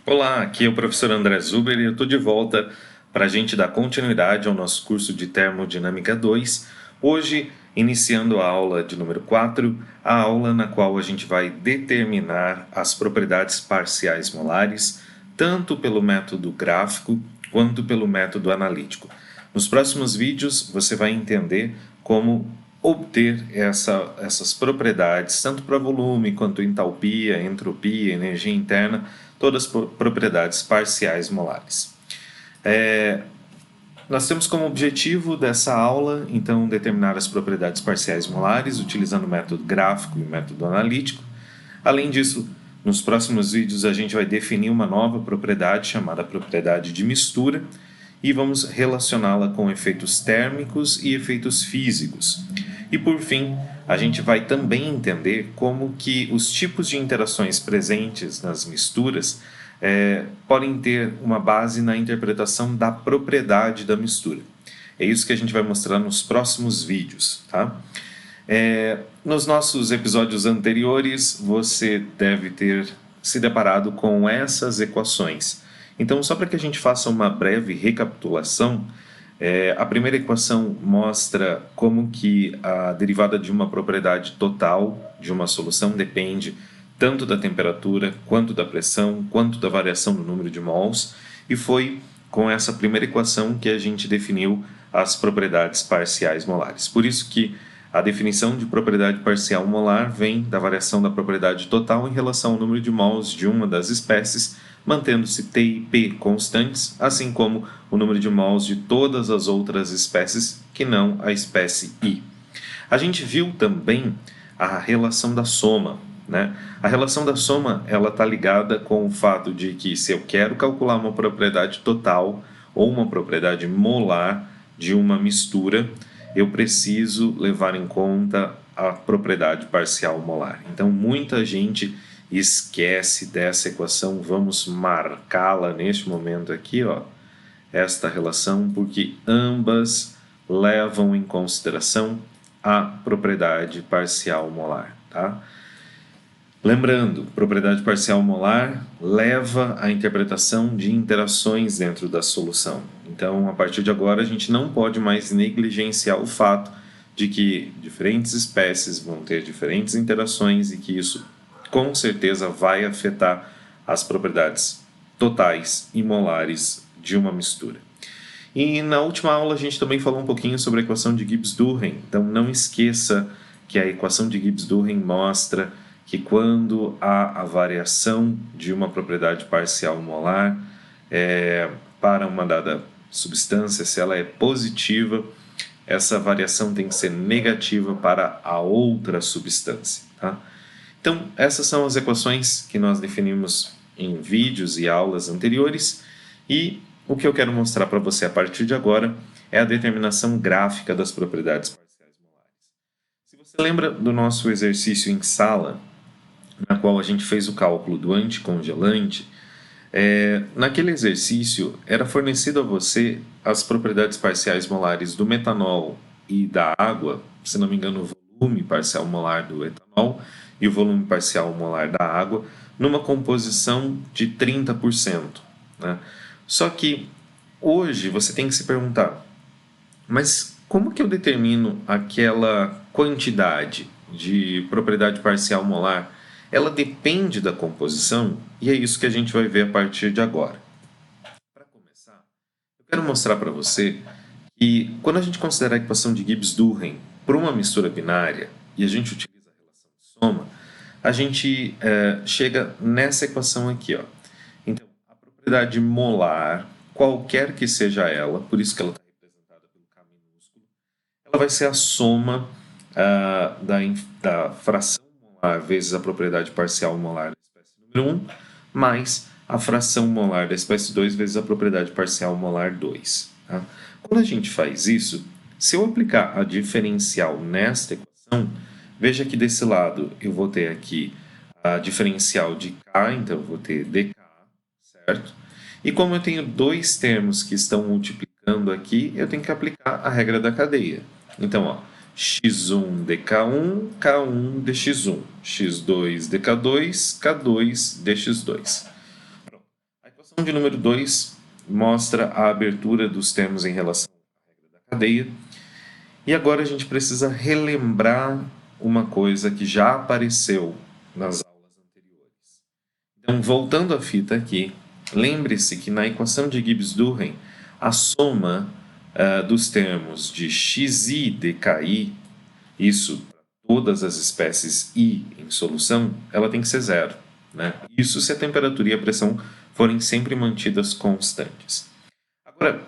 Olá, aqui é o professor André Zuber e eu estou de volta para a gente dar continuidade ao nosso curso de Termodinâmica 2. Hoje, iniciando a aula de número 4, a aula na qual a gente vai determinar as propriedades parciais molares, tanto pelo método gráfico quanto pelo método analítico. Nos próximos vídeos, você vai entender como obter essas propriedades, tanto para volume quanto entalpia, entropia, energia interna, todas propriedades parciais molares. Nós temos como objetivo dessa aula, então, determinar as propriedades parciais molares utilizando o método gráfico e o método analítico. Além disso, nos próximos vídeos a gente vai definir uma nova propriedade chamada propriedade de mistura e vamos relacioná-la com efeitos térmicos e efeitos físicos. E por fim, a gente vai também entender como que os tipos de interações presentes nas misturas podem ter uma base na interpretação da propriedade da mistura. É isso que a gente vai mostrar nos próximos vídeos, tá? Nos nossos episódios anteriores, você deve ter se deparado com essas equações. Então, só para que a gente faça uma breve recapitulação, a primeira equação mostra como que a derivada de uma propriedade total de uma solução depende tanto da temperatura, quanto da pressão, quanto da variação do número de mols, e foi com essa primeira equação que a gente definiu as propriedades parciais molares. Por isso que a definição de propriedade parcial molar vem da variação da propriedade total em relação ao número de mols de uma das espécies, mantendo-se T e P constantes, assim como o número de mols de todas as outras espécies que não a espécie I. A gente viu também a relação da soma, né? A relação da soma ela está ligada com o fato de que se eu quero calcular uma propriedade total ou uma propriedade molar de uma mistura, eu preciso levar em conta a propriedade parcial molar. Então, muita gente esquece dessa equação. Vamos marcá-la neste momento aqui, ó, esta relação, porque ambas levam em consideração a propriedade parcial molar, tá? Lembrando, propriedade parcial molar leva à interpretação de interações dentro da solução. Então, a partir de agora, a gente não pode mais negligenciar o fato de que diferentes espécies vão ter diferentes interações e que isso, com certeza, vai afetar as propriedades totais e molares de uma mistura. E na última aula, a gente também falou um pouquinho sobre a equação de Gibbs-Durren. Então, não esqueça que a equação de Gibbs-Durren mostra que quando há a variação de uma propriedade parcial molar para uma dada substância, se ela é positiva, essa variação tem que ser negativa para a outra substância. Tá? Então, essas são as equações que nós definimos em vídeos e aulas anteriores, e o que eu quero mostrar para você a partir de agora é a determinação gráfica das propriedades parciais molares. Se você lembra do nosso exercício em sala, na qual a gente fez o cálculo do anticongelante, naquele exercício era fornecido a você as propriedades parciais molares do metanol e da água, se não me engano, o volume parcial molar do etanol e o volume parcial molar da água, numa composição de 30%. Né? Só que hoje você tem que se perguntar, mas como que eu determino aquela quantidade de propriedade parcial molar? Ela depende da composição e é isso que a gente vai ver a partir de agora. Para começar, eu quero mostrar para você que quando a gente considera a equação de Gibbs-Durren para uma mistura binária e a gente utiliza a relação de soma, a gente chega nessa equação aqui. Ó. Então, a propriedade molar, qualquer que seja ela, por isso que ela está representada pelo K minúsculo, ela vai ser a soma da fração molar vezes a propriedade parcial molar da espécie número 1, mais a fração molar da espécie 2 vezes a propriedade parcial molar 2. Tá? Quando a gente faz isso, se eu aplicar a diferencial nesta equação, veja que desse lado eu vou ter aqui a diferencial de K, então eu vou ter dK, certo? E como eu tenho dois termos que estão multiplicando aqui, eu tenho que aplicar a regra da cadeia. Então, ó, x1 dk1, k1 dx1, x2 dk2, k2 dx2. equação de número 2 mostra a abertura dos termos em relação à regra da cadeia. E agora a gente precisa relembrar uma coisa que já apareceu nas aulas anteriores. Então, voltando à fita aqui, lembre-se que na equação de Gibbs-Duhem, a soma dos termos de xi dki, isso para todas as espécies I em solução, ela tem que ser zero, né? Isso se a temperatura e a pressão forem sempre mantidas constantes. Agora,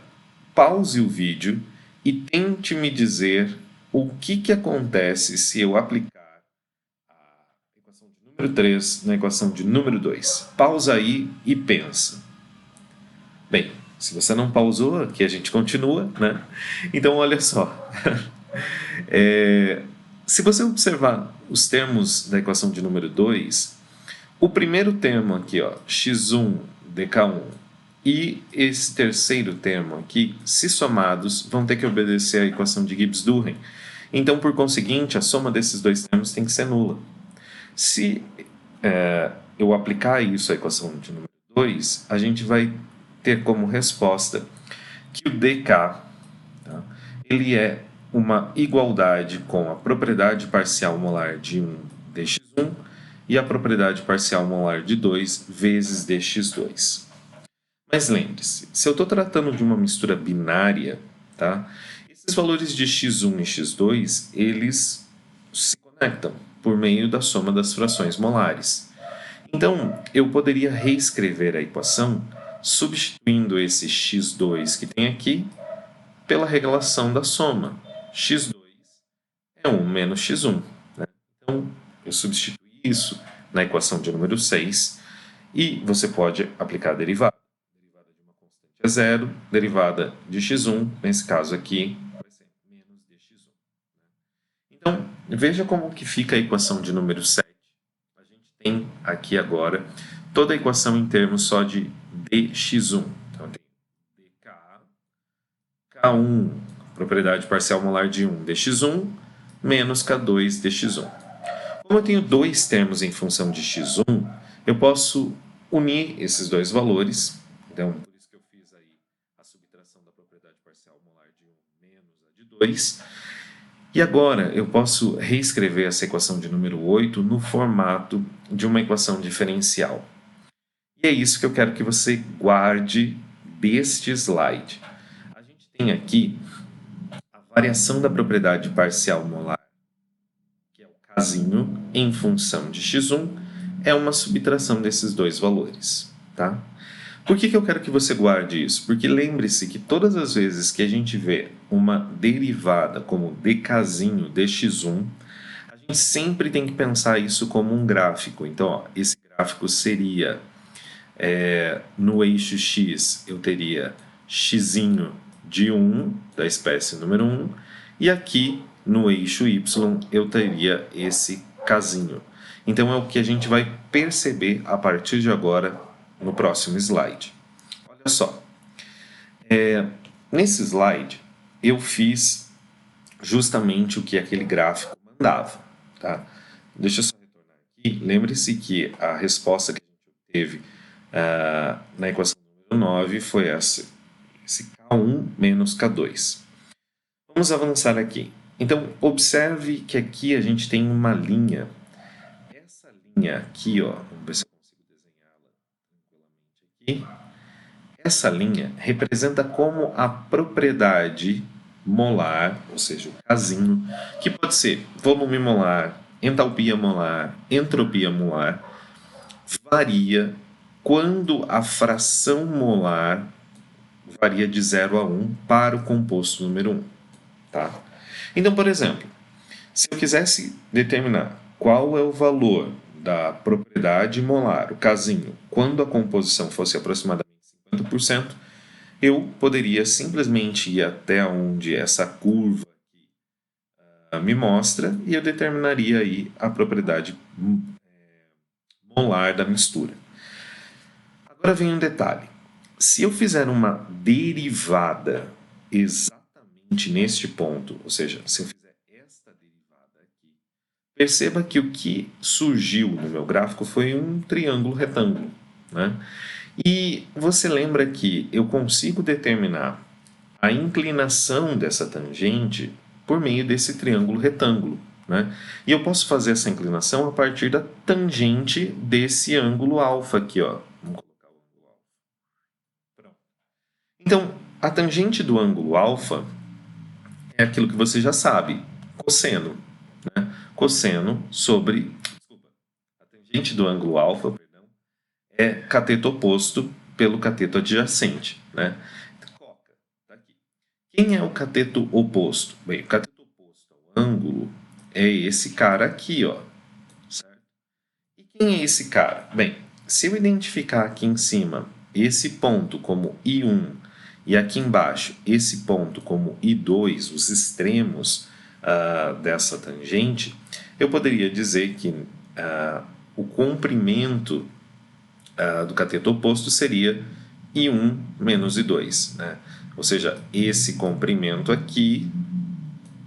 pause o vídeo e tente me dizer o que acontece se eu aplicar a equação de número 3 na equação de número 2. Pausa aí e pensa. Bem, se você não pausou, aqui a gente continua, né? Então, olha só. Se você observar os termos da equação de número 2, o primeiro termo aqui, ó, x1 dk1, e esse terceiro termo aqui, se somados, vão ter que obedecer à equação de Gibbs-Duhem. Então, por conseguinte, a soma desses dois termos tem que ser nula. Se eu aplicar isso à equação de número 2, a gente vai ter como resposta que o dk, tá, ele é uma igualdade com a propriedade parcial molar de 1 dx1 e a propriedade parcial molar de 2 vezes dx2. Mas lembre-se, se eu estou tratando de uma mistura binária, tá, esses valores de x1 e x2, eles se conectam por meio da soma das frações molares. Então, eu poderia reescrever a equação substituindo esse x2 que tem aqui pela relação da soma. x2 é 1 menos x1. Né? Então, eu substituí isso na equação de número 6 e você pode aplicar a derivada. Derivada de uma constante é zero, derivada de x1, nesse caso aqui, vai ser menos dx1. Então, veja como que fica a equação de número 7. A gente tem aqui agora toda a equação em termos só de dx1. Então, tem dk, k1, propriedade parcial molar de 1 dx1, menos k2 dx1. Como eu tenho dois termos em função de x1, eu posso unir esses dois valores. Então, por isso que eu fiz aí a subtração da propriedade parcial molar de 1 menos a de 2. E agora eu posso reescrever essa equação de número 8 no formato de uma equação diferencial. E é isso que eu quero que você guarde deste slide. A gente tem aqui a variação da propriedade parcial molar, que é o Kzinho, em função de x1, é uma subtração desses dois valores. Tá? Por que eu quero que você guarde isso? Porque lembre-se que todas as vezes que a gente vê uma derivada como dkzinho dx1, a gente sempre tem que pensar isso como um gráfico. Então, ó, esse gráfico seria, no eixo x, eu teria xzinho de 1, da espécie número 1, e aqui no eixo y eu teria esse kzinho. Então, é o que a gente vai perceber a partir de agora no próximo slide. Olha só, nesse slide eu fiz justamente o que aquele gráfico mandava. Tá? Deixa eu só retornar aqui. Lembre-se que a resposta que a gente teve na equação número 9 foi esse K1 menos K2. Vamos avançar aqui. Então, observe que aqui a gente tem uma linha. Essa linha aqui, ó, vamos ver se eu consigo desenhá-la tranquilamente aqui. Essa linha representa como a propriedade molar, ou seja, o Kzinho, que pode ser volume molar, entalpia molar, entropia molar, varia quando a fração molar varia de 0 a 1 para o composto número 1. Tá? Então, por exemplo, se eu quisesse determinar qual é o valor da propriedade molar, o Kzinho, quando a composição fosse aproximadamente 50%, eu poderia simplesmente ir até onde essa curva aqui, me mostra e eu determinaria aí a propriedade molar da mistura. Agora vem um detalhe. Se eu fizer uma derivada exatamente neste ponto, ou seja, se eu fizer esta derivada aqui, perceba que o que surgiu no meu gráfico foi um triângulo retângulo. né? E você lembra que eu consigo determinar a inclinação dessa tangente por meio desse triângulo retângulo, né? E eu posso fazer essa inclinação a partir da tangente desse ângulo alfa aqui, ó. Vamos colocar o ângulo alfa. Pronto. Então, a tangente do ângulo alfa é aquilo que você já sabe, cosseno, né? Cosseno sobre, desculpa, a tangente do ângulo alfa, perdão, é cateto oposto pelo cateto adjacente, né? Coca, tá aqui. Quem é o cateto oposto? Bem, o cateto oposto ao ângulo é esse cara aqui, ó, certo? E quem é esse cara? Bem, se eu identificar aqui em cima esse ponto como I1 e aqui embaixo esse ponto como I2, os extremos dessa tangente, eu poderia dizer que o comprimento do cateto oposto seria I1 menos I2, né? Ou seja, esse comprimento aqui,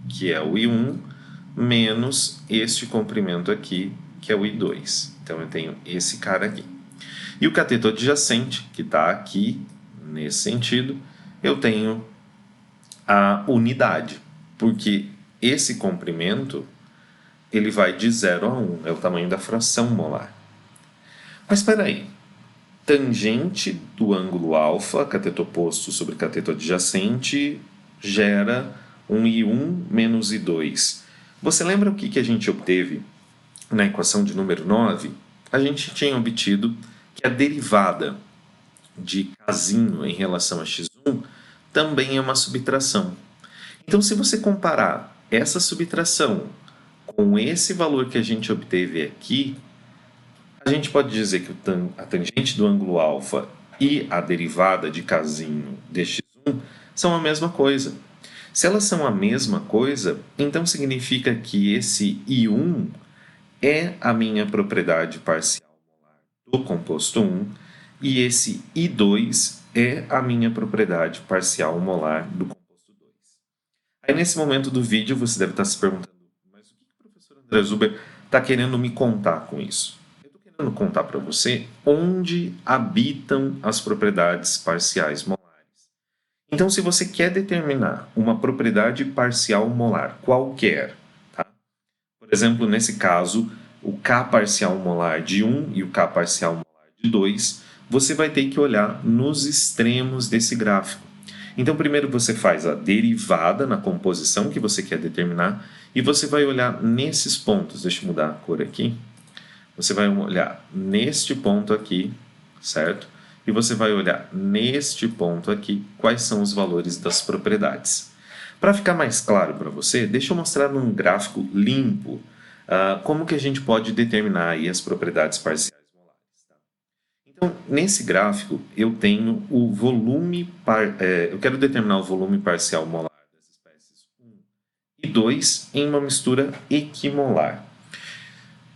que é o I1, menos este comprimento aqui, que é o I2. Então eu tenho esse cara aqui. E o cateto adjacente, que está aqui, nesse sentido, eu tenho a unidade, porque esse comprimento ele vai de 0 a 1, é o tamanho da fração molar. Mas espera aí, tangente do ângulo alfa, cateto oposto sobre cateto adjacente, gera um I1 menos I2. Você lembra o que a gente obteve na equação de número 9? A gente tinha obtido que a derivada de casinho em relação a x1 também é uma subtração. Então, se você comparar essa subtração com esse valor que a gente obteve aqui, a gente pode dizer que a tangente do ângulo alfa e a derivada de casinho de x1 são a mesma coisa. Se elas são a mesma coisa, então significa que esse I1 é a minha propriedade parcial molar do composto 1 e esse I2 é a minha propriedade parcial molar do composto 2. Aí nesse momento do vídeo você deve estar se perguntando, mas o que o professor André Zuber está querendo me contar com isso? Eu estou querendo contar para você onde habitam as propriedades parciais molares. Então, se você quer determinar uma propriedade parcial molar qualquer, tá? Por exemplo, nesse caso, o K parcial molar de 1 e o K parcial molar de 2, você vai ter que olhar nos extremos desse gráfico. Então, primeiro você faz a derivada na composição que você quer determinar e você vai olhar nesses pontos. Deixa eu mudar a cor aqui. Você vai olhar neste ponto aqui, certo? E você vai olhar neste ponto aqui quais são os valores das propriedades. Para ficar mais claro para você, deixa eu mostrar num gráfico limpo como que a gente pode determinar aí as propriedades parciais molares. Tá? Então, nesse gráfico, eu tenho o volume, eu quero determinar o volume parcial molar das espécies 1 e 2 em uma mistura equimolar.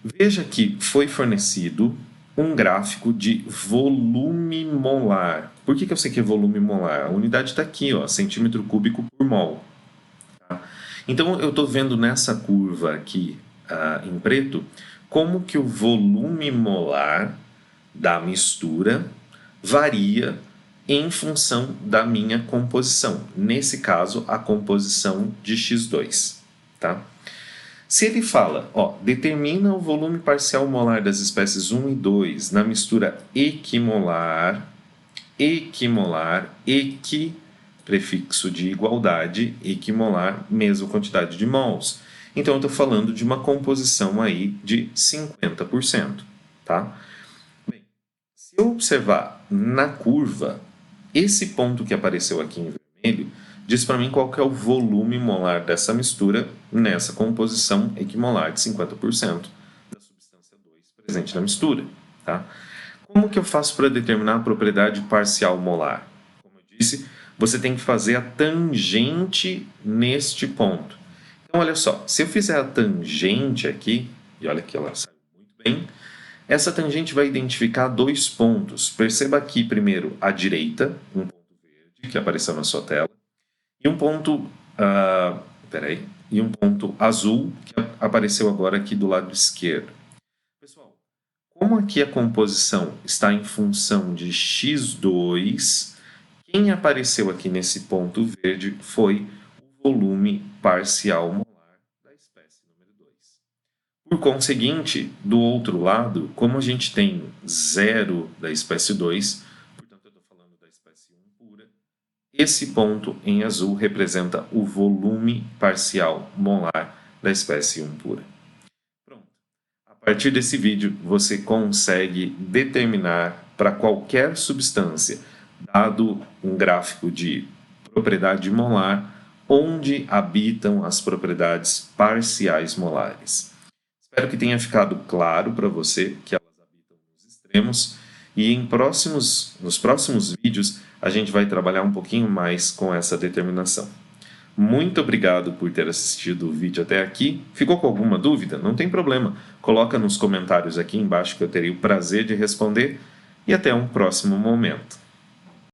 Veja que foi fornecido um gráfico de volume molar. Por que eu sei que é volume molar? A unidade está aqui, ó, centímetro cúbico por mol. Tá? Então eu estou vendo nessa curva aqui em preto como que o volume molar da mistura varia em função da minha composição. Nesse caso, a composição de X2. Tá? Se ele fala, ó, determina o volume parcial molar das espécies 1 e 2 na mistura equimolar, prefixo de igualdade, equimolar, mesma quantidade de mols. Então eu estou falando de uma composição aí de 50%, tá? Bem, se eu observar na curva, esse ponto que apareceu aqui em vermelho diz para mim qual que é o volume molar dessa mistura nessa composição equimolar de 50% da substância 2 presente na mistura. Tá? Como que eu faço para determinar a propriedade parcial molar? Como eu disse, você tem que fazer a tangente neste ponto. Então, olha só, se eu fizer a tangente aqui, e olha que ela saiu muito bem, essa tangente vai identificar dois pontos. Perceba aqui primeiro à direita, um ponto verde que apareceu na sua tela, e um ponto, e um ponto azul que apareceu agora aqui do lado esquerdo. Pessoal, Como aqui a composição está em função de x2, quem apareceu aqui nesse ponto verde foi o volume parcial molar da espécie número 2. Por conseguinte, do outro lado, como a gente tem zero da espécie 2, portanto eu estou falando da espécie 1 pura, esse ponto em azul representa o volume parcial molar da espécie 1 pura. Pronto. A partir desse vídeo, você consegue determinar para qualquer substância, dado um gráfico de propriedade molar, onde habitam as propriedades parciais molares. Espero que tenha ficado claro para você que elas habitam nos extremos e nos próximos vídeos a gente vai trabalhar um pouquinho mais com essa determinação. Muito obrigado por ter assistido o vídeo até aqui. Ficou com alguma dúvida? Não tem problema. Coloca nos comentários aqui embaixo que eu terei o prazer de responder e até um próximo momento.